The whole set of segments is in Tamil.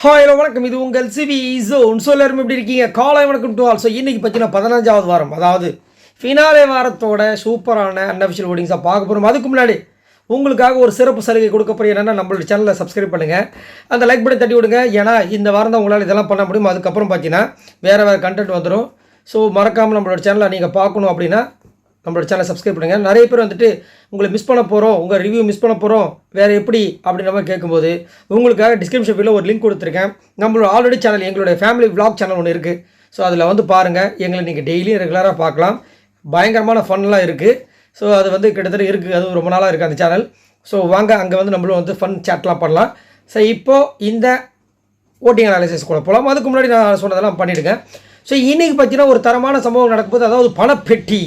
ஹாய் ஹலோ வணக்கம். இது உங்கள் சிவி ஜோன். எல்லாரும் எப்படி இருக்கீங்க? காலை வணக்கம் டு ஆல். ஸோ இன்றைக்கி பார்த்தீங்கன்னா 15வது வாரம், அதாவது ஃபினாலே வாரத்தோட சூப்பரான அன்அஃபிஷியல் ஓடிங்ஸாக பார்க்க போகிறோம். அதுக்கு முன்னாடி உங்களுக்காக ஒரு சிறப்பு சலுகை கொடுக்க போகிறேன். என்னென்னா, நம்மளோட சேனலை சப்ஸ்கிரைப் பண்ணுங்கள், அந்த லைக் பட்டன் தட்டி விடுங்க. ஏன்னா இந்த வாரம் தான் உங்களால் இதெல்லாம் பண்ண முடியும். அதுக்கப்புறம் பார்த்தீங்கன்னா வேறு கண்டென்ட் வந்துடும். ஸோ மறக்காமல் நம்மளோட சேனலை நீங்கள் பார்க்கணும் அப்படின்னா நம்மளோட சேனலை சப்ஸ்கிரைப் பண்ணுங்கள். நிறைய பேர் வந்துட்டு உங்களை மிஸ் பண்ண போகிறோம், உங்கள் ரிவ்யூ மிஸ் பண்ண போகிறோம், வேறு எப்படி அப்படின்ற மாதிரி கேட்கும்போது உங்களுக்காக டிஸ்கிரிப்ஷன் ஃபீல்டில் ஒரு லிங்க் கொடுத்துருக்கேன். நம்மளோட ஆல்ரெடி சேனல், எங்களுடைய ஃபேமிலி விளாக் சேனல் ஒன்று இருக்குது. ஸோ அதில் வந்து பாருங்கள், எங்களை நீங்கள் டெய்லியும் ரெகுலராக பார்க்கலாம். பயங்கரமான ஃபன்லாம் இருக்குது. ஸோ அது வந்து கிட்டத்தட்ட இருக்குது, அது ரொம்ப நாளாக இருக்குது அந்த சேனல். ஸோ வாங்க, அங்கே வந்து நம்மளும் வந்து ஃபன் சேட்லாம் பண்ணலாம். ஸோ இப்போது இந்த ஓட்டிங் அனாலிசிஸ் கூட போகலாம். அதுக்கு முன்னாடி நான் சொன்னதெல்லாம் பண்ணிவிடுங்க. ஸோ இன்றைக்கி பார்த்தீங்கன்னா ஒரு தரமான சம்பவம் நடக்கும்போது, அதாவது பணப்பெட்டி.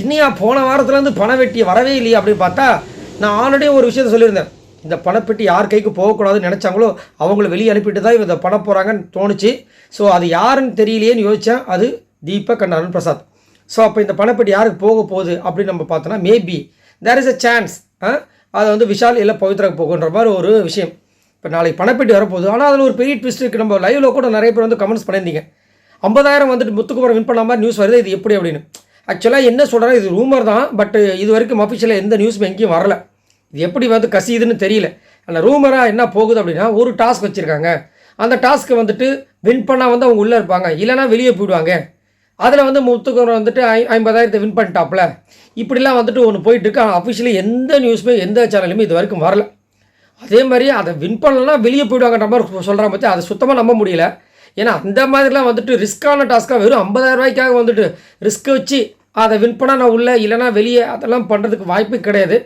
இன்னையா போன வாரத்துலேருந்து பணவெட்டி வரவே இல்லையே அப்படின்னு பார்த்தா, நான் ஆல்ரெடி ஒரு விஷயத்தை சொல்லியிருந்தேன். இந்த பணப்பெட்டி யார் கைக்கு போகக்கூடாதுன்னு நினச்சாங்களோ அவங்கள வெளியே அனுப்பிட்டு தான் இவங்க பணம் போகிறாங்கன்னு தோணுச்சு. ஸோ அது யாருன்னு தெரியலையேன்னு யோசித்தேன். அது தீபக் அண்ட் அருண் பிரசாத். ஸோ அப்போ இந்த பணப்பெட்டி யாருக்கு போக போகுது அப்படின்னு நம்ம பார்த்தோன்னா, maybe there is a chance அது வந்து விஷால் இல்லை பவித்ராக்கு போகுன்ற மாதிரி ஒரு விஷயம். இப்போ நாளைக்கு பணப்பெட்டி வரப்போகுது. ஆனால் அதில் ஒரு பெரிய ட்விஸ்ட் இருக்குது. நம்ம லைவில் கூட நிறைய பேர் வந்து கமெண்ட்ஸ் பண்ணியிருந்தீங்க. 50,000 வந்துட்டு முத்துக்குமரன் வின் பண்ண மாதிரி நியூஸ் வருது, இது எப்படி அப்படின்னு. ஆக்சுவலாக என்ன சொல்கிறேன், இது ரூமர் தான். பட் இது வரைக்கும் அஃபிஷியலாக எந்த நியூஸும் எங்கேயும் வரல. இது எப்படி வந்து கசியுதுன்னு தெரியல. ஆனால் ரூமராக என்ன போகுது அப்படின்னா, ஒரு டாஸ்க் வச்சுருக்காங்க. அந்த டாஸ்க்கை வந்துட்டு வின் பண்ணால் வந்து அவங்க உள்ளே இருப்பாங்க, இல்லைனா வெளியே போயிடுவாங்க. அதில் வந்து முத்துக்குமரன் வந்துட்டு 50,000 வின் பண்ணிட்டாப்புல, இப்படிலாம் வந்துட்டு ஒன்று போயிட்டுருக்கு. ஆனால் அஃபிஷியலி எந்த நியூஸுமே எந்த சேனலுமே இது வரைக்கும் வரல. அதே மாதிரி அதை வின் பண்ணலன்னா வெளியே போயிடுவாங்கன்ற மாதிரி சொல்கிற பற்றி அதை சுத்தமாக நம்ப முடியல. ஏன்னா அந்த மாதிரிலாம் வந்துட்டு ரிஸ்க்கான டாஸ்க்காக வெறும் 50,000 ரூபாய்க்காக வந்துட்டு ரிஸ்க் வச்சு அதை வின் பண்ணால் நான் உள்ளே இல்லைனா வெளியே, அதெல்லாம் பண்ணுறதுக்கு வாய்ப்பு கிடையாது.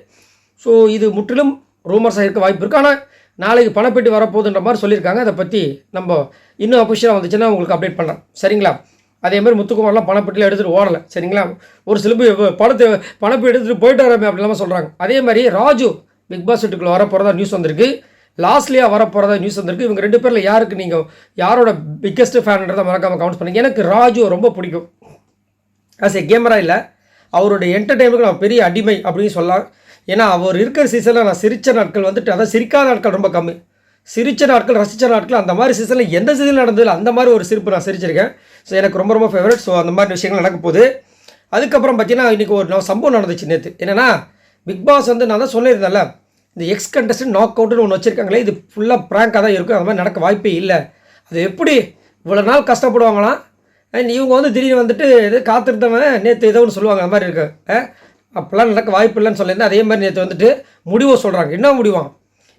ஸோ இது முற்றிலும் ரூமர்ஸாக இருக்க வாய்ப்பு இருக்குது. ஆனால் நாளைக்கு பணப்பெட்டி வரப்போகுதுன்ற மாதிரி சொல்லியிருக்காங்க. அதை பற்றி நம்ம இன்னும் அஃபிஷியலாக வந்துச்சுன்னா உங்களுக்கு அப்டேட் பண்ணுறேன், சரிங்களா? அதேமாதிரி முத்துக்குமார்லாம் பணப்பெட்டியில் எடுத்துகிட்டு ஓடலை, சரிங்களா? ஒரு சில பணப்பெட்டி எடுத்துகிட்டு போயிட்டு வரமே அப்படிலாம் சொல்கிறாங்க. அதே மாதிரி ராஜு பிக் பாஸ் வீட்டுக்குள்ளே வரப்போகிறதா நியூஸ் வந்திருக்கு. லாஸ்ட்லியாக வரப்போகிறதா நியூஸ் வந்திருக்கு. இவங்க 2 பேரில் யாருக்கு நீங்கள் யாரோட பிக்கெஸ்ட் ஃபேன்ன்றதை மறக்காமல் கமெண்ட் பண்ணுங்கள். எனக்கு ராஜு ரொம்ப பிடிக்கும். ஆஸ் ஏ கேமரா இல்லை, அவருடைய என்டர்டெயின்மெண்ட்டுக்கு நான் பெரிய அடிமை அப்படின்னு சொல்லலாம். ஏன்னா அவர் இருக்கிற சீசனில் நான் சிரித்த நாட்கள் வந்துட்டு, அதாவது சிரிக்காத நாட்கள் ரொம்ப கம்மி. சிரித்த நாட்கள், ரசித்த நாட்கள், அந்த மாதிரி சீசனில் எந்த சீசனில் நடந்ததில்லை, அந்த மாதிரி ஒரு சிரிப்பு நான் சிரிச்சிருக்கேன். ஸோ எனக்கு ரொம்ப ரொம்ப ஃபேவரட். ஸோ அந்த மாதிரி விஷயங்கள் நடக்க போகுது. அதுக்கப்புறம் பார்த்தீங்கன்னா இன்றைக்கி ஒரு சம்பவம் நடந்துச்சு நேற்று. என்னென்னா, பிக் பாஸ் வந்து நான் தான் சொல்லியிருந்தேன்ல, இந்த எக்ஸ் கண்டஸ்டன்ட் நாக் அவுட்டுன்னு ஒன்று வச்சுருக்காங்களே, இது ஃபுல்லாக ப்ராங்காக தான் இருக்கும். அது மாதிரி நடக்க வாய்ப்பே இல்லை. அது எப்படி இவ்வளோ நாள் கஷ்டப்படுவாங்களாம், அண்ட் இவங்க வந்து திடீர்னு வந்துட்டு இது காத்திருந்தவன் நேற்று ஏதோ ஒன்று சொல்லுவாங்க, அந்த மாதிரி இருக்கு. அப்போல்லாம் நடக்க வாய்ப்பு இல்லைன்னு சொல்லியிருந்தேன். அதே மாதிரி நேற்று வந்துட்டு முடிவை சொல்கிறாங்க. என்ன முடிவான்,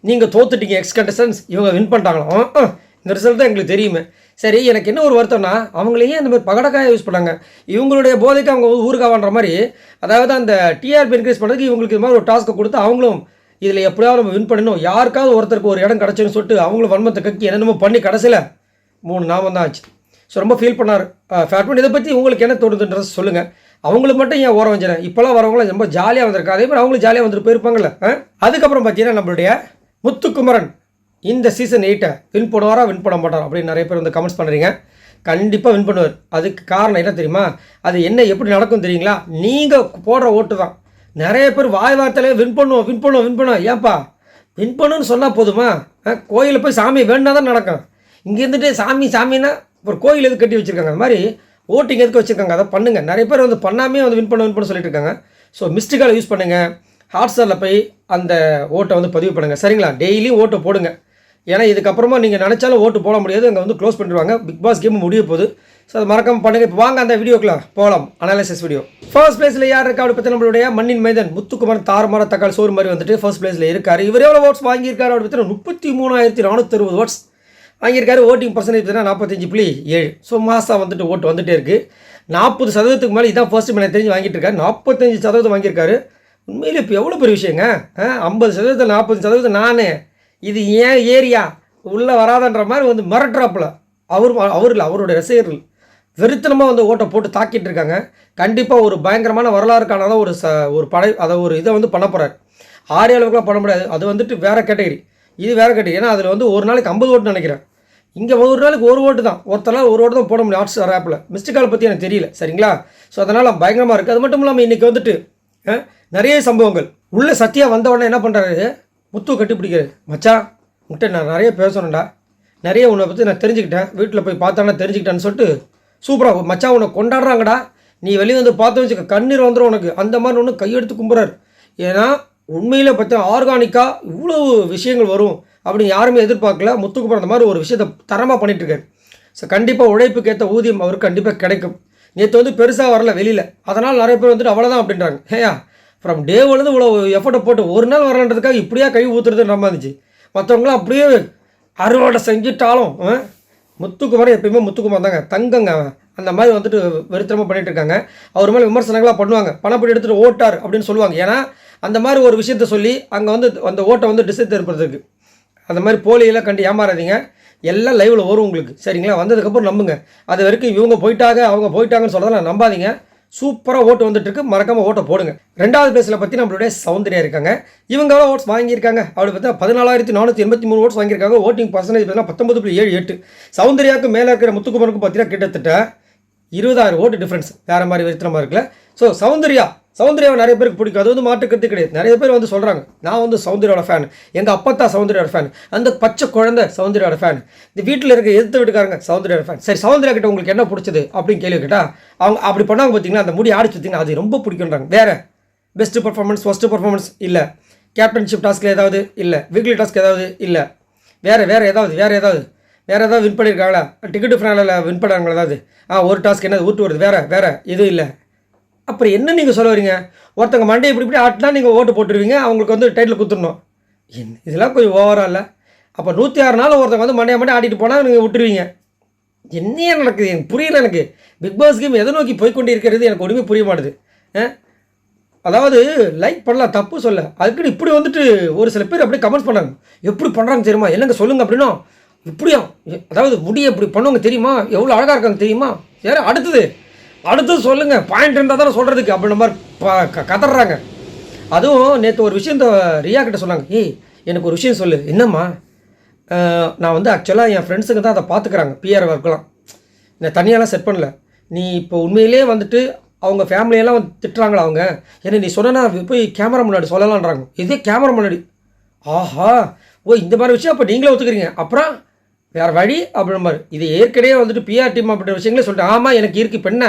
நீங்கள் தோத்துட்டீங்க எக்ஸ் கண்டஸ்டன்ஸ், இவங்க வின் பண்ணிட்டாங்களாம். இந்த ரிசல்ட் தான் எங்களுக்கு தெரியுமே. சரி, எனக்கு என்ன ஒரு வருத்தம்னா, அவங்களையே இந்த மாதிரி பகடக்காயை யூஸ் பண்ணாங்க. இவங்களுடைய போதைக்கு அவங்க ஊருக்காவான்ற மாதிரி, அதாவது அந்த டிஆர்பி இன்க்ரீஸ் பண்ணுறதுக்கு இவங்களுக்கு இது மாதிரி ஒரு டாஸ்க்கை கொடுத்து, அவங்களும் இதில் எப்படியாவது நம்ம வின் பண்ணணும், யாருக்காவது ஒருத்தருக்கு ஒரு இடம் கிடச்சுன்னு சொல்லிட்டு அவங்களும் வன்மத்தை கக்கி என்னென்னமோ பண்ணி கடைசியில் 3 நாமம் தான் ஆச்சு. ஸோ ரொம்ப ஃபீல் பண்ணார் ஃபேட்மன். இதை பற்றி உங்களுக்கு என்ன தோணுதுன்றது சொல்லுங்கள். அவங்களுக்கு மட்டும் ஏன் ஓரம் வச்சுறேன், இப்போலாம் வரவங்களாம் ரொம்ப ஜாலியாக வந்திருக்கா, அதே மாதிரி அவங்களும் ஜாலியாக வந்துட்டு போயிருப்பாங்கள்ல. அதுக்கப்புறம் பார்த்தீங்கன்னா நம்மளுடைய முத்துக்குமரன் இந்த சீசன் 8 வின் பண்ணுவாரா வின் பண்ண மாட்டாரா அப்படின்னு நிறைய பேர் வந்து கமெண்ட்ஸ் பண்ணுறீங்க. கண்டிப்பாக வின் பண்ணுவார். அதுக்கு காரணம் என்ன தெரியுமா, அது என்ன எப்படி நடக்கும் தெரியுங்களா? நீங்கள் போடுற ஓட்டு தான். நிறைய பேர் வாய் வார்த்தையிலே வின் பண்ணுவோம் வின் பண்ணுவோம் வின் பண்ணுவோம். ஏன்ப்பா வின் பண்ணுன்னு சொன்னால் போதுமா? கோயிலில் போய் சாமி வேணா தான் நடக்கும். இங்கே இருந்துட்டு சாமி சாமின்னா ஒரு கோயில் எதுக்கு கட்டி வச்சுருக்காங்க, அது மாதிரி ஓட்டிங் எதுக்கு வச்சுருக்காங்க, அதை பண்ணுங்கள். நிறைய பேர் வந்து பண்ணாமே வந்து வின் பண்ண சொல்லிட்டு இருக்காங்க. ஸோ மிஸ்டேக்கால் யூஸ் பண்ணுங்கள். ஹாட்ஸ்டாரில் போய் அந்த ஓட்டை வந்து பதிவு பண்ணுங்கள், சரிங்களா? டெய்லியும் ஓட்டை போடுங்க. ஏன்னா இதுக்கப்புறமா நீங்கள் நினச்சாலும் ஓட்டு போட முடியாது, அங்கே வந்து க்ளோஸ் பண்ணிடுவாங்க. பிக் பாஸ் கேம் முடிய போகுது. ஸோ அதை மறக்காமல் பண்ணுங்கள். இப்போ வாங்க அந்த வீடியோக்குள்ள போகலாம். Analysis video. ஃபர்ஸ்ட் பிளேஸில் யார் இருக்கா அப்படி பற்றி நம்மளுடைய மண்ணின் மைதன் முத்துக்குமரன் தாறுமாற தக்காளி சோறு மாதிரி வந்துட்டு ஃபர்ஸ்ட் பிளேஸில் இருக்கார். இவர் எவ்வளோ ஓட்ஸ் வாங்கியிருக்காரு அப்படி பற்றி 33,460 ஓட்ஸ் வாங்கியிருக்காரு. ஓட்டிங் பர்சன்டேஜ் பார்த்தீங்கன்னா 45.7. ஸோ மாதம் வந்துட்டு ஓட்டு வந்துகிட்டே இருக்குது. 40% மேலே இதான் ஃபர்ஸ்ட் எனக்கு தெரிஞ்சு வாங்கிட்டு இருக்காரு. 45% வாங்கியிருக்காரு. உண்மையிலே இப்போ எவ்வளோ பெரிய விஷயங்க. 50% 40% நான் இது ஏன் ஏரியா உள்ளே வராதன்ற மாதிரி வந்து மிரட்டுறாப்புல அவரில் அவருடைய ரசிகர்கள் வெறுத்தனமாக வந்து ஓட்டை போட்டு தாக்கிட்டு இருக்காங்க. கண்டிப்பாக ஒரு பயங்கரமான வரலாறு காணாத ஒரு அதை ஒரு இதை வந்து பண்ண போகிறார். ஆரிய அளவுக்குலாம் பண்ண முடியாது. அது வந்துட்டு வேறு கேட்டகரி, இது வேறு கேட்டகரி. ஏன்னா அதில் வந்து ஒரு நாளைக்கு 50 ஓட்டு நினைக்கிறேன். இங்கே ஒரு நாளைக்கு ஒரு ஓட்டு தான், ஒருத்தரால் ஒரு ஓட்டு தான் போட முடியும் ஹாட்ஸ்டார் ஆப்பில். மிஸ்டேக்கால் பற்றி எனக்கு தெரியல, சரிங்களா? ஸோ அதனால் பயங்கரமாக இருக்குது. அது மட்டும் இல்லாமல் இன்றைக்கி வந்துட்டு நிறைய சம்பவங்கள். உள்ளே சத்யா வந்த உடனே என்ன பண்ணுறாரு, முத்து கட்டி பிடிக்கிறாரு. மச்சான் உங்கள்கிட்ட நான் நிறைய பேசணும்டா, நிறைய உன்னை பற்றி நான் தெரிஞ்சுக்கிட்டேன், வீட்டில் போய் பார்த்தானா தெரிஞ்சுக்கிட்டேன்னு சொல்லிட்டு சூப்பராக மச்சான் உன்னை கொண்டாடுறாங்கடா, நீ வெளியே வந்து பார்த்து வச்சுக்க கண்ணீர் வந்துடும் உனக்கு, அந்த மாதிரி ஒன்று கையெடுத்து கும்புறாரு. ஏன்னா உண்மையில் பார்த்தா ஆர்கானிக்காக இவ்வளோ விஷயங்கள் வரும் அப்படின்னு யாருமே எதிர்பார்க்கல. முத்துக்குமார் அந்த மாதிரி ஒரு விஷயத்தை தரமாக பண்ணிகிட்ருக்காரு. ஸோ கண்டிப்பாக உழைப்புக்கு ஏற்ற ஊதியம் அவருக்கு கண்டிப்பாக கிடைக்கும். நேற்று வந்து பெருசாக வரல வெளியில், அதனால் நிறைய பேர் வந்துட்டு அவ்வளோதான் அப்படின்றாங்க. ஏயா ஃப்ரம் டேவிலேருந்து இவ்வளோ எஃபர்ட்டை போட்டு ஒரு நாள் வரன்றதுக்காக இப்படியா கை ஊற்றுறதுன்ற மாதிரி இருந்துச்சு. மற்றவங்களாம் அப்படியே அறுவடை செஞ்சுட்டாலும் முத்துக்குமார் எப்பயுமே முத்துக்குமார் தாங்க, தங்கங்க அவன். அந்த மாதிரி வந்துட்டு வெறுத்தனமாக பண்ணிகிட்டு இருக்காங்க. அவர் மேலே விமர்சனங்களாக பண்ணுவாங்க, பணப்படி எடுத்துகிட்டு ஓட்டார் அப்படின்னு சொல்லுவாங்க. ஏன்னா அந்த மாதிரி ஒரு விஷயத்த சொல்லி அங்கே வந்து அந்த ஓட்டை வந்து டிசை ஏற்படுறதுக்கு அந்த மாதிரி போலியெல்லாம் கண்டு ஏமாறாதீங்க. எல்லாம் லைவில் வரும் உங்களுக்கு, சரிங்களா? வந்ததுக்கப்புறம் நம்புங்க. அது வரைக்கும் இவங்க போயிட்டாங்க அவங்க போயிட்டாங்கன்னு சொல்கிறதெல்லாம் நம்பாதீங்க. சூப்பராக ஓட்டு வந்துட்டுருக்கு, மறக்காமல் ஓட்டை போடுங்க. 2வது பேஸில் பற்றி நம்மளுடைய சௌந்தர்யா இருக்காங்க. இவங்க எவ்வளோ ஓட்ஸ் வாங்கியிருக்காங்க அவளை பார்த்தா 14,483 ஓட்ஸ் வாங்கியிருக்காங்க. ஓட்டிங் பர்சன்டேஜ் பார்த்தீங்கன்னா 19.78. சௌந்தர்யாவுக்கு மேலே இருக்கிற முத்துக்குமருக்கும் பார்த்தீங்கன்னா கிட்டத்தட்ட 20,000 ஓட்டு டிஃப்ரென்ஸ். வேறு மாதிரி வெறுத்தனமாக இருக்குல்ல. ஸோ சௌந்தர்யாவை நிறைய பேருக்கு பிடிக்கும், அது வந்து மாற்றுக்கிறது கிடையாது. நிறைய பேர் வந்து சொல்கிறாங்க நான் வந்து சௌந்தர்யாவோட ஃபேன், எங்கள் அப்பா சௌந்தர்யாவோட ஃபேன், அந்த பச்சை குழந்தை சௌந்தர்யாவோட ஃபேன், இந்த வீட்டில் இருக்க எதிர்த்து வீட்டுக்காரங்க சௌந்தர்யாவோட ஃபேன். சரி, சௌந்தர்யா கிட்ட உங்களுக்கு என்ன பிடிச்சது அப்படின்னு கேள்வி கேட்டால் அவங்க அப்படி பண்ணாங்க பார்த்தீங்கன்னா, அந்த முடி ஆடிச்சு பார்த்தீங்கன்னா அது ரொம்ப பிடிக்குன்றாங்க. வேறு பெஸ்ட்டு பர்ஃபார்மன்ஸ், ஃபஸ்ட்டு பர்ஃபார்மன்ஸ் இல்லை, கேப்டன்ஷிப் டாஸ்க்கில் ஏதாவது இல்லை, வீக்லி டாஸ்க் ஏதாவது இல்லை, வேறு ஏதாவது வின் பண்ணியிருக்காங்களா, டிக்கெட்டு ஃபைனலில் வின் பண்ணாங்களா ஏதாவது, ஒரு டாஸ்க் என்னது ஊட்டு வருது, வேறு இது இல்லை. அப்புறம் என்ன நீங்கள் சொல்ல வரீங்க? ஒருத்தங்க மண்டே இப்படி ஆட்டினா நீங்கள் ஓட்டு போட்டுருவீங்க, அவங்களுக்கு வந்து டைட்டில் கொடுத்துடணும். இதெல்லாம் கொஞ்சம் ஓவராக இல்லை. அப்போ 106 நாள் ஒருத்தங்க வந்து மண்டே ஆடிட்டு போனால் நீங்கள் விட்டுருவீங்க. என்னையே நடக்குது எனக்கு புரியல. எனக்கு பிக் பாஸ் கேம் எதை நோக்கி போய்கொண்டு இருக்கிறது எனக்கு ஒன்றுமே புரிய மாட்டுது. அதாவது லைக் பண்ணலாம், தப்பு சொல்ல, அதுக்குன்னு இப்படி வந்துட்டு ஒரு சில பேர் அப்படியே கமெண்ட்ஸ் பண்ணாங்க. எப்படி பண்ணுறாங்க தெரியுமா, என்னங்க சொல்லுங்கள் அப்படின்னா இப்படியா, அதாவது முடியை இப்படி பண்ணுவாங்க தெரியுமா, எவ்வளோ அழகாக இருக்காங்க தெரியுமா, சரி அடுத்தது சொல்லுங்கள், பாயிண்ட் இருந்தால் தானே சொல்கிறதுக்கு அப்படின்ற மாதிரி கதறாங்க. அதுவும் நேற்று ஒரு விஷயம் ரியா கிட்ட சொன்னாங்க, எனக்கு ஒரு விஷயம் சொல்லு. என்னம்மா? நான் வந்து ஆக்சுவலாக என் ஃப்ரெண்ட்ஸுங்க தான் அதை பார்த்துக்கிறாங்க, பிஆர் ஒர்க்கெலாம், நான் தனியாலாம் செட் பண்ணல. நீ இப்போ உண்மையிலே வந்துட்டு அவங்க ஃபேமிலியெல்லாம் வந்து திட்டுறாங்களா அவங்க, ஏன்னா நீ சொன்னா போய் கேமரா முன்னாடி சொல்லலான்றாங்க. இதே கேமரா முன்னாடி ஆஹா இந்த மாதிரி விஷயம் அப்போ நீங்களே ஒத்துக்கிறீங்க, அப்புறம் வேறு வழி அப்படின்ற மாதிரி. இது ஏற்கனவே வந்துட்டு பிஆர் டீம் அப்படின்ற விஷயங்களே சொல்லிட்டு ஆமாம் எனக்கு இருக்குது இப்போ என்ன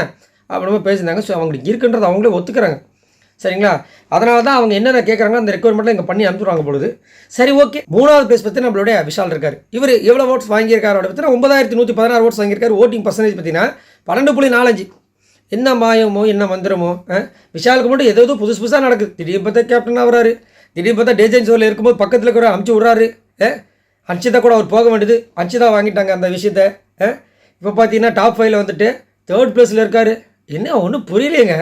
அப்படின்ற மாதிரி பேசியிருந்தாங்க. ஸோ அவங்களுக்கு இருக்குன்றது அவங்களே ஒத்துக்கிறாங்க, சரிங்களா? அதனால தான் அவங்க என்னென்ன கேட்குறாங்க அந்த ரெக்குவயர்மெண்ட்டில் இங்கே பண்ணி அனுப்பிச்சுடுவாங்க பொழுது. சரி, ஓகே. 3வது பேஸ் பற்றி நம்மளுடைய விஷால் இருக்கார். இவர் எவ்வளோ ஓட்ஸ் வாங்கியிருக்காரு அப்படி பார்த்தீங்கன்னா 9,116 ஓட்ஸ் வாங்கியிருக்காரு. ஓட்டிங் பர்சன்டேஜ் பார்த்தீங்கன்னா 12.45. என்ன மாயமோ என்ன மந்திரமோ, விஷாலுக்கு மட்டும் ஏதோ புதுசாக நடக்குது. திடீர்னு பார்த்தா கேப்டன் ஆகிறாரு, திடீர்னு பார்த்தா டேஜன் ஷோவில் இருக்கும்போது பக்கத்தில் இருக்கிற அமுச்சு விட்றாரு. அன்ஷிதா கூட அவர் போக வேண்டியது, அன்ஷிதா வாங்கிட்டாங்க அந்த விஷயத்த. இப்போ பார்த்தீங்கன்னா டாப் 5ல் வந்துட்டு 3rd பிளேஸில் இருக்கார். என்ன ஒன்றும் புரியலையேங்க.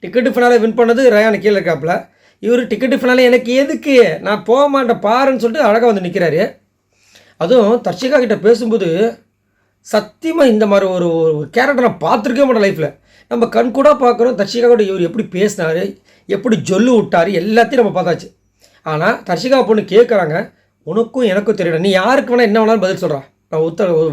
டிக்கெட்டு ஃபினாலே வின் பண்ணது ரயான் கீழே இருக்காப்புல. இவர் டிக்கெட்டு ஃபினாலே எனக்கு எதுக்கு, நான் போக மாட்டேன் பாருன்னு சொல்லிட்டு அழகாக வந்து நிற்கிறாரு. அதுவும் தர்ஷிகா கிட்டே பேசும்போது சத்தியமாக இந்த மாதிரி ஒரு கேரக்டர் நான் பார்த்துருக்கே மாட்டேன் லைஃப்பில். நம்ம கண் கூட பார்க்குறோம் தர்ஷிகா கூட இவர் எப்படி பேசினார், எப்படி ஜொல்லு விட்டார், எல்லாத்தையும் நம்ம பார்த்தாச்சு. ஆனால் தர்ஷிகா பொண்ணு கேட்குறாங்க, உனக்கும் எனக்கும் தெரியல, நீ யாருக்கு வேணால் என்ன வேணாலும் பதில் சொல்கிறா, நான்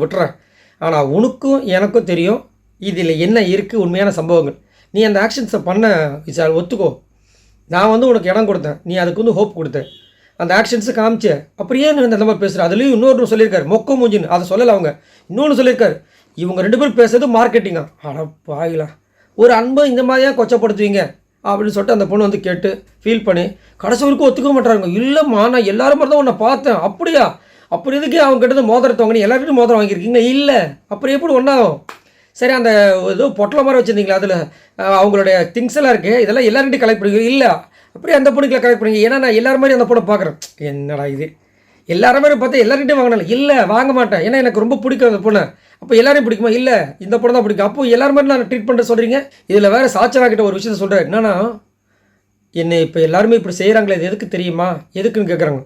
விட்டுறேன். ஆனால் உனக்கும் எனக்கும் தெரியும் இதில் என்ன இருக்குது உண்மையான சம்பவங்கள். நீ அந்த ஆக்ஷன்ஸை பண்ண விசால் ஒத்துக்கோ. நான் வந்து உனக்கு இடம் கொடுத்தேன், நீ அதுக்கு வந்து ஹோப் கொடுத்தேன், அந்த ஆக்ஷன்ஸை காமிச்ச, அப்படியே நான் இந்த மாதிரி பேசுகிறேன். அதுலேயும் இன்னொரு சொல்லியிருக்காரு மொக்க மூஞ்சின்னு, அதை சொல்லலை அவங்க. இன்னொன்று சொல்லியிருக்காரு, இவங்க 2 பேரும் பேசுறது மார்க்கெட்டிங்கா. அட பாயிலாம், ஒரு அன்பை இந்த மாதிரியாக கொச்சப்படுத்துவீங்க அப்படின்னு சொல்லிட்டு அந்த பொண்ணு வந்து கேட்டு ஃபீல் பண்ணி கடைசி வரைக்கும் ஒத்துக்க மாட்டாங்க. இல்லைம்மா நான் எல்லாரும் மாதிரி தான் உன்னை பார்த்தேன். அப்படியா, அப்படி எதுக்கு அவங்க கிட்ட மோதிரத்தை வாங்கி எல்லாருக்கிட்டும் மோதிரம் வாங்கியிருக்கீங்க? இல்லை, அப்புறம் எப்படி ஒன்றாகும்? சரி, அந்த ஏதோ பொட்டலை மாதிரி வச்சுருந்தீங்களா, அதில் அவங்களுடைய திங்ஸ் எல்லாம் இருக்குது, இதெல்லாம் எல்லாருக்கிட்டையும் கலெக்ட் பண்ணிக்கிறீங்க? இல்லை, அப்படியே அந்த பொண்ணுக்கில் கலெக்ட் பண்ணிங்க. ஏன்னா நான் எல்லாரும் மாதிரி அந்த பொண்ணை பார்க்குறேன். என்னடா இது, எல்லாரும் மாதிரி பார்த்தா எல்லாருக்கிட்டையும் வாங்கினால? இல்லை, வாங்க மாட்டேன், ஏன்னா எனக்கு ரொம்ப பிடிக்கும் அந்த பொண்ணை. அப்போ எல்லாரையும் பிடிக்குமா? இல்லை, இந்த பொண்ணு தான் பிடிக்கும். அப்போ எல்லாரும் மாதிரி நான் ட்ரீட் பண்ணுற சொல்கிறீங்க. இதில் வேறு சாச்சனா கிட்ட ஒரு விஷயத்த சொல்கிறேன், என்னன்னா என்னை இப்போ எல்லாருமே இப்படி செய்கிறாங்களே, இது எதுக்கு தெரியுமா, எதுக்குன்னு கேட்குறாங்க.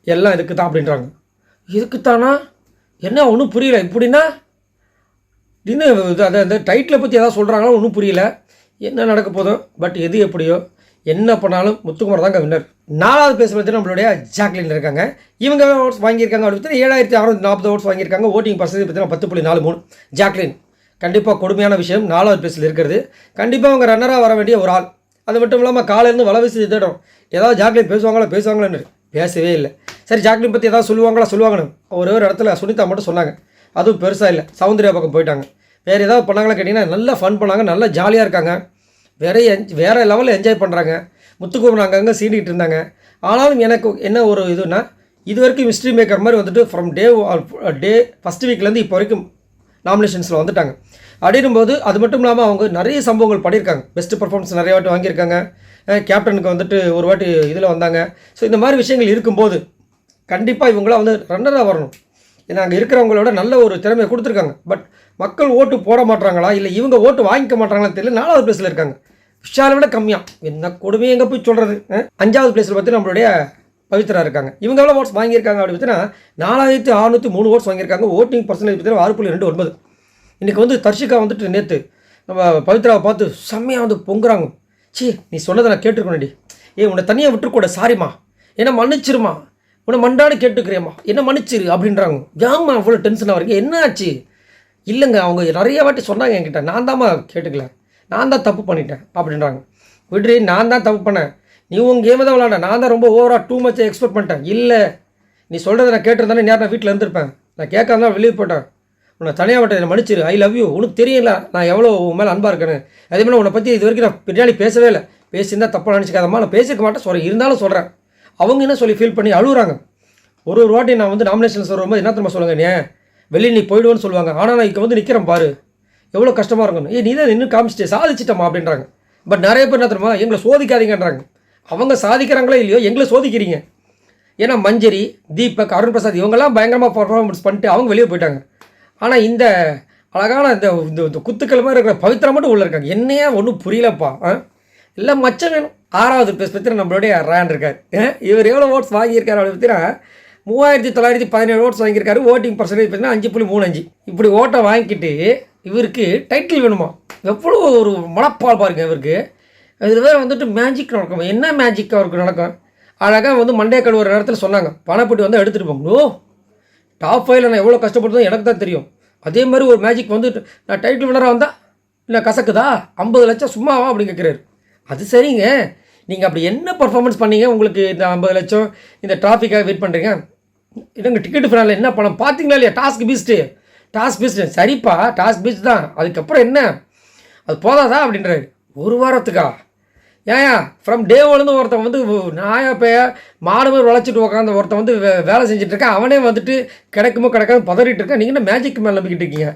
எல்லாம் இதுக்கு தான் அப்படின்றாங்க. இதுக்குத்தானா? என்ன ஒன்றும் புரியல. இப்படின்னா இன்னும் அதை அந்த டைட்டிலை பற்றி எதாவது சொல்கிறாங்களோ ஒன்றும் புரியல. என்ன நடக்க போதோ, பட் எது எப்படியோ என்ன பண்ணாலும் முத்துக்குமார் தாங்க வின்னர். 4வது பேஸ் பற்றி நம்மளுடைய ஜாக்லின் இருக்காங்க. இவங்க ஓட்ஸ் வாங்கியிருக்காங்க அப்படி பார்த்தீங்கன்னா 7,640 ஓட்ஸ் வாங்கியிருக்காங்க. ஓட்டிங் பர்சன்டேஜ் பார்த்தீங்கன்னா 10.43. ஜாக்லின் கண்டிப்பாக கொடுமையான விஷயம் 4வது பேஸில் இருக்கிறது. கண்டிப்பாக அவங்க ரன்னராக வர வேண்டிய ஒரு ஆள். அது மட்டும் இல்லாமல் காலையிலேருந்து வலை வீசி தேடும் ஏதாவது ஜாக்லின் பேசுவாங்களோன்னு பேசவே இல்லை. சரி ஜாக்லின் பற்றி ஏதாவது சொல்லுவாங்கன்னு ஒரு இடத்துல சுனிதா மட்டும் சொன்னாங்க. அதுவும் பெருசாக இல்லை, சௌந்தர்யா பக்கம் போயிட்டாங்க. வேறு ஏதாவது பண்ணாங்களா கேட்டிங்கன்னா நல்லா ஃபன் பண்ணாங்க, நல்லா ஜாலியாக இருக்காங்க, வேறு லெவலில் என்ஜாய் பண்ணுறாங்க. முத்துக்குமரன் அங்கங்கே சீண்டிகிட்டு இருந்தாங்க. ஆனாலும் எனக்கு என்ன ஒரு இதுனா, இது வரைக்கும் மிஸ்ட்ரி மேக்கர் மாதிரி வந்துட்டு ஃப்ரம் டே ஃபஸ்ட் வீக்லேருந்து இப்போ வரைக்கும் நாமினேஷன்ஸில் வந்துட்டாங்க. அப்படின்னும்போது அது மட்டும் இல்லாமல் அவங்க நிறைய சம்பவங்கள் பண்ணியிருக்காங்க. பெஸ்ட் பர்ஃபார்மன்ஸ் நிறைய வாட்டி வாங்கியிருக்காங்க. கேப்டனுக்கு வந்துட்டு ஒரு வாட்டி இதில் வந்தாங்க. ஸோ இந்த மாதிரி விஷயங்கள் இருக்கும்போது கண்டிப்பாக இவங்களாம் வந்து ரன்னராக வரணும். ஏன்னா அங்கே இருக்கிறவங்களோட நல்ல ஒரு திறமையை கொடுத்துருக்காங்க. பட் மக்கள் ஓட்டு போட மாட்டாங்களா இல்லை இவங்க ஓட்டு வாங்கிக்க மாட்டாங்களான்னு தெரியல. 4வது பிளேஸில் இருக்காங்க, விஷாலை விட கம்மியாக. என்ன கொடுமையை எங்கே போய் சொல்கிறது. 5வது பிளேஸில் பார்த்து நம்மளுடைய பவித்ரா இருக்காங்க. இவங்க எவ்வளோ ஓட்ஸ் வாங்கியிருக்காங்க அப்படின்னு பார்த்தீங்கன்னா 4603 ஓட்ஸ் வாங்கியிருக்காங்க. ஓட்டிங் பர்சன்டேஜ் பார்த்தீங்கன்னா 6.29. இன்றைக்கி வந்து தர்ஷிகா வந்துட்டு நேற்று நம்ம பவித்ராவை பார்த்து செம்மையாக வந்து பொங்குறாங்க. நீ சொன்னதை நான் கேட்டுருக்கணும்டி, உன்னை தனியாக விட்டுருக்கூட, சாரிம்மா, என்ன மன்னிச்சிருமா, உன்னை மண்டானு கேட்டுக்கிறேம்மா, என்ன மன்னிச்சிரு அப்படின்றாங்க. ஏம்மா அவ்வளோ டென்ஷனாக வரீங்க, என்ன ஆச்சு? இல்லைங்க, அவங்க நிறைய வாட்டி சொன்னாங்க என்கிட்ட, நான் தான்மா கேட்டுக்கல, நான் தான் தப்பு பண்ணிட்டேன் அப்படின்றாங்க. விட்ரி, நான் தான் தப்பு பண்ணேன், நீ உங்கள் கேமை தான் விளாண்ட, நான் தான் ரொம்ப ஓவராக டூ மச் எக்ஸ்பெக்ட் பண்ணிட்டேன். இல்லை, நீ சொல்கிறத நான் கேட்டிருந்தானே நேரம் நான் வீட்டில் இருந்திருப்பேன், நான் கேட்காதான் வெளியே போட்டேன், உன்னை தனியாக விட்டேன், என்னை மன்னிச்சிரு, ஐ லவ் யூ, உனக்கு தெரியல நான் எவ்வளோ உன் மேலே அன்பாக இருக்கேன்னு. அதே மாதிரி உன்னை பற்றி இது வரைக்கும் நான் பின்னாடி பேசவே இல்லை, பேசியிருந்தால் தப்பாக நினச்சிக்காதம்மா, நான் பேசிக்க மாட்டேன் சொல்கிறேன், இருந்தாலும் சொல்கிறேன். அவங்க என்ன சொல்லி ஃபீல் பண்ணி அழுகுறாங்க. ஒரு வாட்டி நான் வந்து நாமினேஷன்ஸ் வரும்போது என்ன தெரியுமா சொல்லுங்க, வெளியே நீ போயிடுவோன்னு சொல்லுவாங்க, ஆனால் நான் இங்கே வந்து நிற்கிறேன் பாரு, எவ்வளோ கஷ்டமாக இருக்கணும், நீ தான் இன்னும் காமிச்சிட்டே சாதிச்சிட்டமா அப்படின்றாங்க. பட் நிறைய பேர் என்ன தெரியுமா, எங்களை சோதிக்காதீங்கன்றாங்க. அவங்க சாதிக்கிறாங்களோ இல்லையோ எங்களை சோதிக்கிறீங்க. ஏன்னா மஞ்சரி, தீபக், அருண் பிரசாத் இவங்கெல்லாம் பயங்கரமாக பர்ஃபார்மன்ஸ் பண்ணிட்டு அவங்க வெளியே போயிட்டாங்க. ஆனால் இந்த அழகான இந்த குத்துக்கள் மாதிரி இருக்கிற பவித்ரா மட்டும் உள்ளே இருக்காங்க. என்னையா ஒன்றும் புரியலப்பா, எல்லாம் மச்சம் வேணும். 6வது பிளேஸ் பற்றி நம்மளுடைய ரயான் இருக்கார். இவர் எவ்வளோ ஓட்ஸ் வாங்கியிருக்காரு அப்படின்னு பார்த்தீங்கன்னா 3917 ஓட்ஸ் வாங்கியிருக்காரு. ஓட்டிங் பர்சன்டேஜ் பார்த்தீங்கன்னா 5.35. இப்படி ஓட்டை வாங்கிக்கிட்டு இவருக்கு டைட்டில் வேணுமா, எவ்வளோ ஒரு மனப்பால் பாருங்க இவருக்கு. இதில் வேறு வந்துட்டு மேஜிக் நடக்கும். என்ன மேஜிக் அவருக்கு நடக்கும்? அழகாக வந்து மண்டே கழுவுற நேரத்தில் சொன்னாங்க, பணப்பட்டி வந்து எடுத்துகிட்டு போங்க. ஓ, டாப் 5ல் நான் எவ்வளோ கஷ்டப்படுறதும் எனக்கு தான் தெரியும். அதே மாதிரி ஒரு மேஜிக் வந்து நான் டைட்டில் வினராக வந்தால் இல்லை கசக்குதா, 50 லட்சம் சும்மாவா அப்படின்னு கேட்குறாரு. அது சரிங்க, நீங்கள் அப்படி என்ன பர்ஃபார்மன்ஸ் பண்ணீங்க, உங்களுக்கு இந்த 50 லட்சம் இந்த ட்ராஃபிக்காக வெயிட் பண்ணுறீங்க, இதுங்க டிக்கெட்டு ஃபினாலில் என்ன பணம் பார்த்தீங்களா இல்லையா? டாஸ்க் பீஸ்ட்டு சரிப்பா, டாஸ்க் பீஸ்ட் தான், அதுக்கப்புறம் என்ன அது போதாதா அப்படின்றாரு. ஒரு வாரத்துக்கா? ஏன் ஃப்ரம் டே ஒன்லேருந்து ஒருத்தன் வந்து நாயா பேய மாடு மாதிரி உழைச்சிட்டு உட்காந்து ஒருத்தன் வந்து வேலை செஞ்சுட்ருக்கேன், அவனே வந்துட்டு கிடைக்குமோ கிடைக்காம பதறிட்டு இருக்கேன். நீங்கள் என்ன மேஜிக் மேலே நம்பிக்கிட்டு இருக்கீங்க?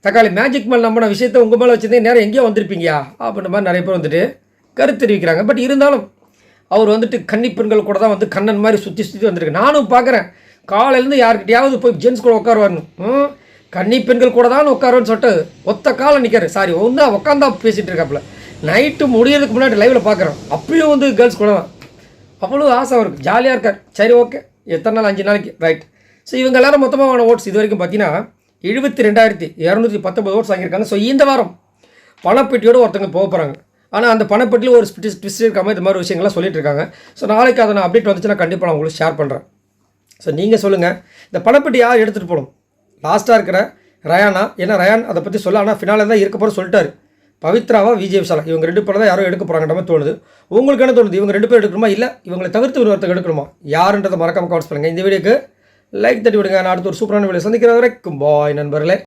தக்காளி மேஜிக் மேலே நம்பின விஷயத்த உங்கள் மேலே வச்சுருந்தே நேரம் எங்கேயோ வந்திருப்பீங்கயா அப்படின்ற மாதிரி நிறைய பேர் வந்துட்டு கருத்து தெரிவிக்கிறாங்க. பட் இருந்தாலும் அவர் வந்துட்டு கன்னிப்பெண்கள் கூட தான் வந்து கண்ணன் மாதிரி சுற்றி வந்திருக்கு. நானும் பார்க்குறேன், காலையிலேருந்து யார்கிட்டையாவது போய் ஜென்ஸ் கூட உட்காருவாருன்னு, கன்னிப்பெண்கள் கூட தான் உட்காருன்னு சொல்லிட்டு ஒத்த காலம் நிற்காரு. சாரி, ஒன்றா உட்காந்தா பேசிகிட்டு இருக்காப்புல. நைட்டு முடியறதுக்கு முன்னாடி லைவில் பார்க்குறோம், அப்பயும் வந்து கேர்ள்ஸ் கூட தான். அவ்வளோ ஆசை அவருக்கு, ஜாலியாக இருக்கார். சரி, ஓகே, எத்தனை நாள், 5 நாளைக்கு, ரைட். ஸோ இவங்க எல்லாரும் மொத்தமான ஓட்ஸ் இது வரைக்கும் பார்த்தீங்கன்னா 72,219 ஓட்ஸ் வாங்கியிருக்காங்க. ஸோ இந்த வாரம் பணப்பெட்டியோடு ஒருத்தங்க போக போகிறாங்க. ஆனால் அந்த பணப்பெட்டியில் ஒரு ட்விஸ்ட் இருக்காமல் இந்த மாதிரி விஷயங்கள்லாம் சொல்லிட்டு இருக்காங்க. ஸோ நாளைக்கு அதை நான் அப்டேட் வந்துச்சுன்னா கண்டிப்பாக நான் உங்களுக்கு ஷேர் பண்ணுறேன். ஸோ நீங்கள் சொல்லுங்கள், இந்த பணப்பெட்டி யார் எடுத்துகிட்டு போகணும்? லாஸ்ட்டாக இருக்கிற ரயானா, ஏன்னா ரயான் அதை பற்றி சொல்ல, ஆனால் ஃபினாலில் தான் இருக்க போகிற சொல்லிட்டாரு. பவித்ராவா, விஜய் விஷாலா, இவங்க 2 பேர் தான் யாரோ எடுக்க போகிறாங்கன்ற மாதிரி தோணுது. உங்களுக்கு என்ன தோணுது? இவங்க 2 பேர் எடுக்கணுமா, இல்லை இவங்களை தவிர்த்து ஒருத்தர் எடுக்கணுமா? யாருன்றதை மறக்காமல் கமெண்ட்ஸ் பண்ணுங்கள். இந்த வீடியோக்கு லைக் தட்டி விடுங்க. நான் அடுத்த ஒரு சூப்பரான வீடியோ சந்திக்கிற வரைக்கும் பாய் நண்பர்களே.